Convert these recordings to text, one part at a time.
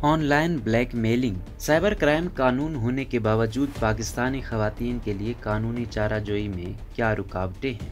On line black mailing. Cyber crime قانون ہونے کے باوجود پاکستانی خواتین کے لیے قانونی چارہ جوئی میں کیا رکاوٹیں ہیں؟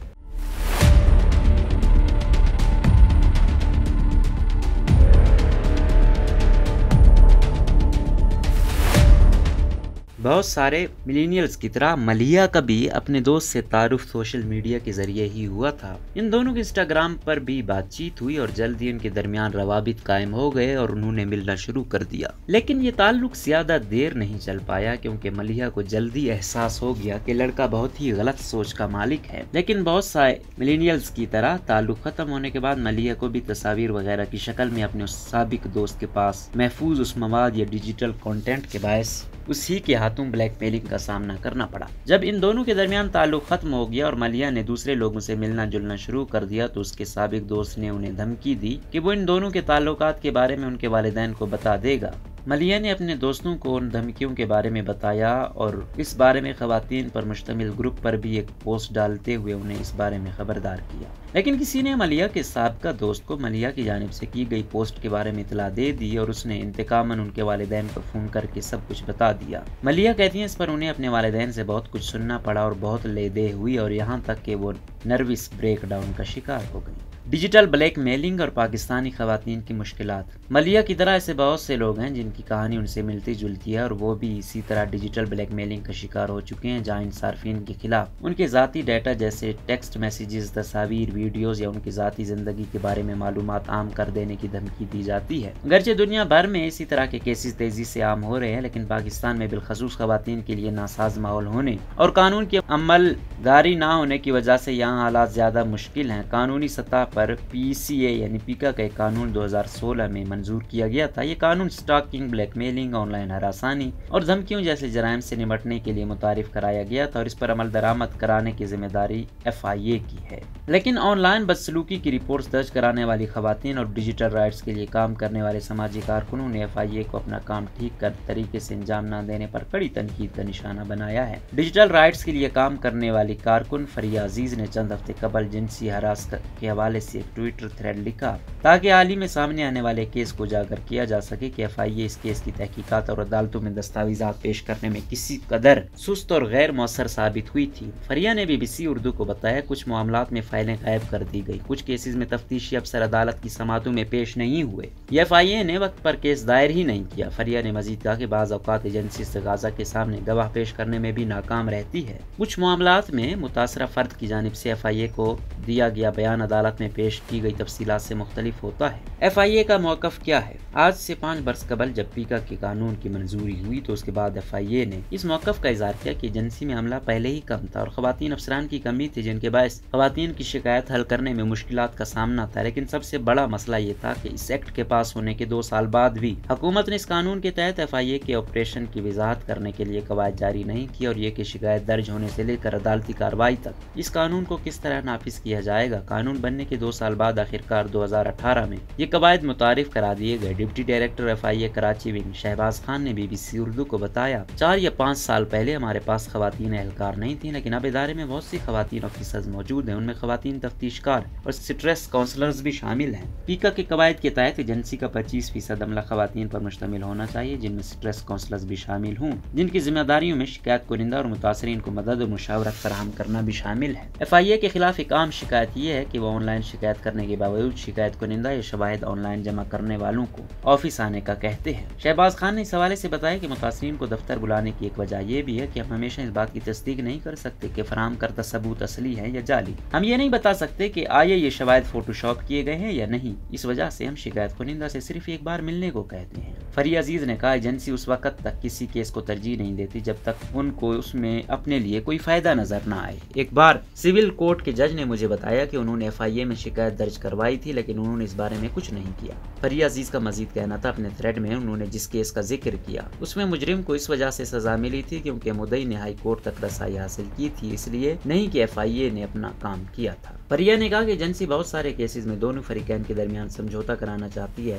بہت سارے ملینیلز کی طرح ملیحہ کا بھی اپنے دوست سے تعارف سوشل میڈیا کے ذریعے ہی ہوا تھا۔ ان دونوں کی انسٹاگرام پر بھی بات چیت ہوئی اور جلد ہی ان کے درمیان روابط قائم ہو گئے اور انہوں نے ملنا شروع کر دیا۔ لیکن یہ تعلق زیادہ دیر نہیں چل پایا کیونکہ ملیحہ کو جلدی احساس ہو گیا کہ لڑکا بہت ہی غلط سوچ کا مالک ہے۔ لیکن بہت سارے ملینیلز کی طرح تعلق ختم ہونے کے بعد ملیحہ کو بھی تصاویر وغیرہ کی شکل میں اپنے اس سابق دوست کے پاس محفوظ اس مواد یا ڈیجیٹل کنٹینٹ کے باعث اسی کے ہاتھوں بلیک میلنگ کا سامنا کرنا پڑا۔ جب ان دونوں کے درمیان تعلق ختم ہو گیا اور ملیحہ نے دوسرے لوگوں سے ملنا جلنا شروع کر دیا تو اس کے سابق دوست نے انہیں دھمکی دی کہ وہ ان دونوں کے تعلقات کے بارے میں ان کے والدین کو بتا دے گا۔ ملیحہ نے اپنے دوستوں کو ان دھمکیوں کے بارے میں بتایا اور اس بارے میں خواتین پر مشتمل گروپ پر بھی ایک پوسٹ ڈالتے ہوئے انہیں اس بارے میں خبردار کیا۔ لیکن کسی نے ملیحہ کے سابقہ دوست کو ملیحہ کی جانب سے کی گئی پوسٹ کے بارے میں اطلاع دے دی اور اس نے انتقاماً ان کے والدین کو فون کر کے سب کچھ بتا دیا۔ ملیحہ کہتی ہیں اس پر انہیں اپنے والدین سے بہت کچھ سننا پڑا اور بہت لے دے ہوئی اور یہاں تک کہ وہ نروس بریک ڈاؤن کا شکار ہو گئی۔ ڈیجیٹل بلیک میلنگ اور پاکستانی خواتین کی مشکلات۔ ملیحہ کی طرح ایسے بہت سے لوگ ہیں جن کی کہانی ان سے ملتی جلتی ہے اور وہ بھی اسی طرح ڈیجیٹل بلیک میلنگ کا شکار ہو چکے ہیں جہاں ان صارفین کے خلاف ان کے ذاتی ڈیٹا جیسے ٹیکسٹ میسیجز، تصاویر، ویڈیوز یا ان کی ذاتی زندگی کے بارے میں معلومات عام کر دینے کی دھمکی دی جاتی ہے۔ اگرچہ دنیا بھر میں اسی طرح کے کیسز تیزی سے عام ہو رہے ہیں لیکن پاکستان میں بالخصوص خواتین کے لیے ناساز ماحول ہونے اور قانون کی عمل داری نہ ہونے کی وجہ سے یہاں حالات زیادہ مشکل ہیں۔ قانونی سطح پر PCA یعنی پیکا کا ایک قانون 2016 میں منظور کیا گیا تھا۔ یہ قانون سٹاکنگ، بلیک میلنگ، آن لائن ہراسانی اور دھمکیوں جیسے جرائم سے نمٹنے کے لیے متعارف کرایا گیا تھا اور اس پر عمل درآمد کرانے کی ذمہ داری FIA کی ہے۔ لیکن آن لائن بدسلوکی کی رپورٹس درج کرانے والی خواتین اور ڈیجیٹل رائٹس کے لیے کام کرنے والے سماجی کارکنوں نے FIA کو اپنا کام ٹھیک طریقے سے انجام نہ دینے پر کڑی تنقید کا نشانہ بنایا ہے۔ ڈیجیٹل رائٹس کے لیے کام کرنے والی کارکن فریہ عزیز نے چند ہفتے قبل جنسی ہراس کے حوالے سے ایک ٹویٹر تھریڈ لکھا تاکہ حال ہی میں سامنے آنے والے کیس کو اجاگر کیا جا سکے کہ FIA اس کیس کی تحقیقات اور عدالتوں میں دستاویزات پیش کرنے میں کسی قدر سست اور غیر مؤثر ثابت ہوئی تھی۔ فریہ نے BBC اردو کو بتایا کچھ معاملات میں فائلیں غائب کر دی گئی، کچھ کیسز میں تفتیشی افسر عدالت کی سماعتوں میں پیش نہیں ہوئے یا FIA نے وقت پر کیس دائر ہی نہیں کیا۔ فریہ نے مزید کہا کہ بعض اوقات ایجنسی استغاثہ کے سامنے گواہ پیش کرنے میں بھی ناکام رہتی ہے۔ کچھ معاملات میں متاثرہ فرد کی جانب سے FIA کو دیا گیا بیان عدالت میں پیش کی گئی تفصیلات سے مختلف ہوتا ہے۔ FIA کا موقف کیا ہے؟ آج سے 5 برس قبل جب پیکا کے قانون کی منظوری ہوئی تو اس کے بعد FIA نے اس موقف کا اظہار کیا کہ ایجنسی میں عملہ پہلے ہی کم تھا اور خواتین افسران کی کمی تھی جن کے باعث خواتین کی شکایت حل کرنے میں مشکلات کا سامنا تھا۔ لیکن سب سے بڑا مسئلہ یہ تھا کہ اس ایکٹ کے پاس ہونے کے 2 سال بعد بھی حکومت نے اس قانون کے تحت FIA کے آپریشن کی وضاحت کرنے کے لیے قواعد جاری نہیں کی اور یہ کہ شکایت درج ہونے سے لے کر عدالتی کارروائی تک اس قانون کو کس طرح نافذ کیا جائے گا۔ قانون بننے کے 2 سال بعد آخرکار 2018 میں یہ قواعد متعارف کرا دیے گئے۔ Deputy director FIA Karachi wing Shahbaz Khan نے BBC اردو کو بتایا 4 یا 5 سال پہلے ہمارے پاس خواتین اہلکار نہیں تھیں لیکن اب ادارے میں بہت سی خواتین آفیسرز موجود ہیں، ان میں خواتین تفتیش کار اور سٹریس کاؤنسلرز بھی شامل ہیں۔ پیکا کے قواعد کے تحت ایجنسی کا 25% عملہ خواتین پر مشتمل ہونا چاہیے جن میں سٹریس کاؤنسلرز بھی شامل ہوں جن کی ذمہ داریوں میں شکایت کنندہ اور متاثرین کو مدد اور مشاورت فراہم کرنا بھی شامل ہے۔ FIA کے خلاف ایک عام شکایت یہ ہے کہ وہ آن لائن شکایت کرنے کے باوجود شکایت کنندہ یا شواہد آن لائن جمع کرنے والوں کو آفس آنے کا کہتے ہیں۔ شہباز خان نے اس حوالے سے بتایا کہ متاثرین کو دفتر بلانے کی ایک وجہ یہ بھی ہے کہ ہم ہمیشہ اس بات کی تصدیق نہیں کر سکتے کہ فراہم کردہ ثبوت اصلی ہیں یا جعلی۔ ہم یہ نہیں بتا سکتے کہ آیا یہ شواہد فوٹو شاپ کیے گئے ہیں یا نہیں، اس وجہ سے ہم شکایت کنندہ سے صرف ایک بار ملنے کو کہتے ہیں۔ فریہ عزیز نے کہا ایجنسی اس وقت تک کسی کیس کو ترجیح نہیں دیتی جب تک ان کو اس میں اپنے لیے کوئی فائدہ نظر نہ آئے۔ ایک بار سول کورٹ کے جج نے مجھے بتایا کہ انہوں نے FIA میں شکایت درج کروائی تھی لیکن انہوں نے اس بارے میں کچھ نہیں کیا۔ فریہ عزیز کا مزید کہنا تھا اپنے تھریڈ میں انہوں نے جس کیس کا ذکر کیا اس میں مجرم کو اس وجہ سے سزا ملی تھی کیونکہ مدعی نے ہائی کورٹ تک رسائی حاصل کی تھی، اس لیے نہیں کہ FIA نے اپنا کام کیا تھا۔ فریہ نے کہا کہ ایجنسی بہت سارے کیسز میں دونوں فریقین کے درمیان سمجھوتا کرانا چاہتی ہے،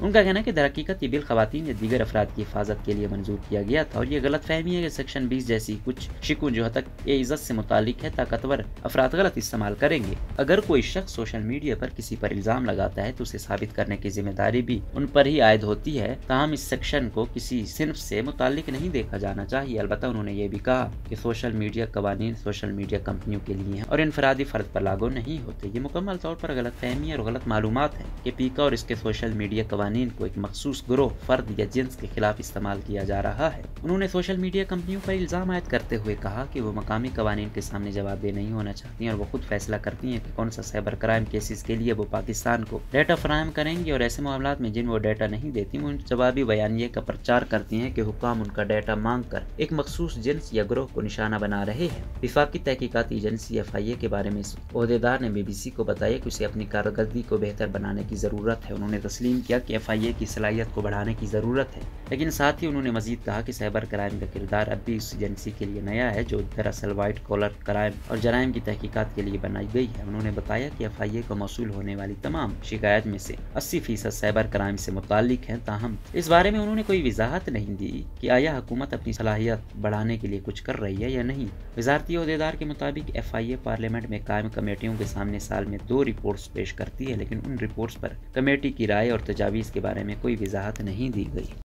ان کا کہنا ہے کہ در حقیقت یہ بل خواتین یا دیگر افراد کی حفاظت کے لیے منظور کیا گیا تھا اور یہ غلط فہمی ہے کہ سیکشن 20 جیسی کچھ شکوں جو حق عزت سے متعلق ہے طاقتور افراد غلط استعمال کریں گے۔ اگر کوئی شخص سوشل میڈیا پر کسی پر الزام لگاتا ہے تو اسے ثابت کرنے کی ذمہ داری بھی ان پر ہی عائد ہوتی ہے، تاہم اس سیکشن کو کسی صنف سے متعلق نہیں دیکھا جانا چاہیے۔ البتہ انہوں نے یہ بھی کہا کہ سوشل میڈیا قوانین سوشل میڈیا کمپنیوں کے لیے ہیں اور انفرادی فرد پر لاگو نہیں ہوتے۔ یہ مکمل طور پر غلط فہمی اور غلط معلومات ہے کہ پیکا اور اس کے سوشل میڈیا قوانین کو ایک مخصوص گروہ، فرد یا جنس کے خلاف استعمال کیا جا رہا ہے۔ انہوں نے سوشل میڈیا کمپنیوں پر الزام عائد کرتے ہوئے کہا کہ وہ مقامی قوانین کے سامنے جواب دہ نہیں ہونا چاہتی ہیں اور وہ خود فیصلہ کرتی ہیں کہ کون سا سائبر کرائم کیسز کے لیے وہ پاکستان کو ڈیٹا فراہم کریں گی، اور ایسے معاملات میں جن وہ ڈیٹا نہیں دیتی وہ جوابی بیانیے کا پرچار کرتی ہیں کہ حکام ان کا ڈیٹا مانگ کر ایک مخصوص جنس یا گروہ کو نشانہ بنا رہے ہیں۔ وفاقی تحقیقاتی ایجنسی FIA کے بارے میں اس عہدیدار نے BBC کو بتایا کہ اسے اپنی کارکردگی کو بہتر بنانے کی ضرورت ہے۔ انہوں نے تسلیم کیا کہ FIA کی صلاحیت کو بڑھانے کی ضرورت ہے، لیکن ساتھ ہی انہوں نے مزید کہا کہ سائبر کرائم کا کردار اب بھی اس ایجنسی کے لیے نیا ہے جو دراصل وائٹ کالر کرائم اور جرائم کی تحقیقات کے لیے بنائی گئی ہے۔ انہوں نے بتایا کہ FIA کو موصول ہونے والی تمام شکایات میں سے 80% سائبر کرائم سے متعلق ہیں، تاہم اس بارے میں انہوں نے کوئی وضاحت نہیں دی کہ آیا حکومت اپنی صلاحیت بڑھانے کے لیے کچھ کر رہی ہے یا نہیں۔ وزارتی عہدیدار کے مطابق FIA پارلیمنٹ میں قائم کمیٹیوں کے سامنے سال میں 2 رپورٹس پیش کرتی ہے، لیکن ان رپورٹس پر کمیٹی کی رائے اور تجاویز کے بارے میں کوئی وضاحت نہیں دی گئی۔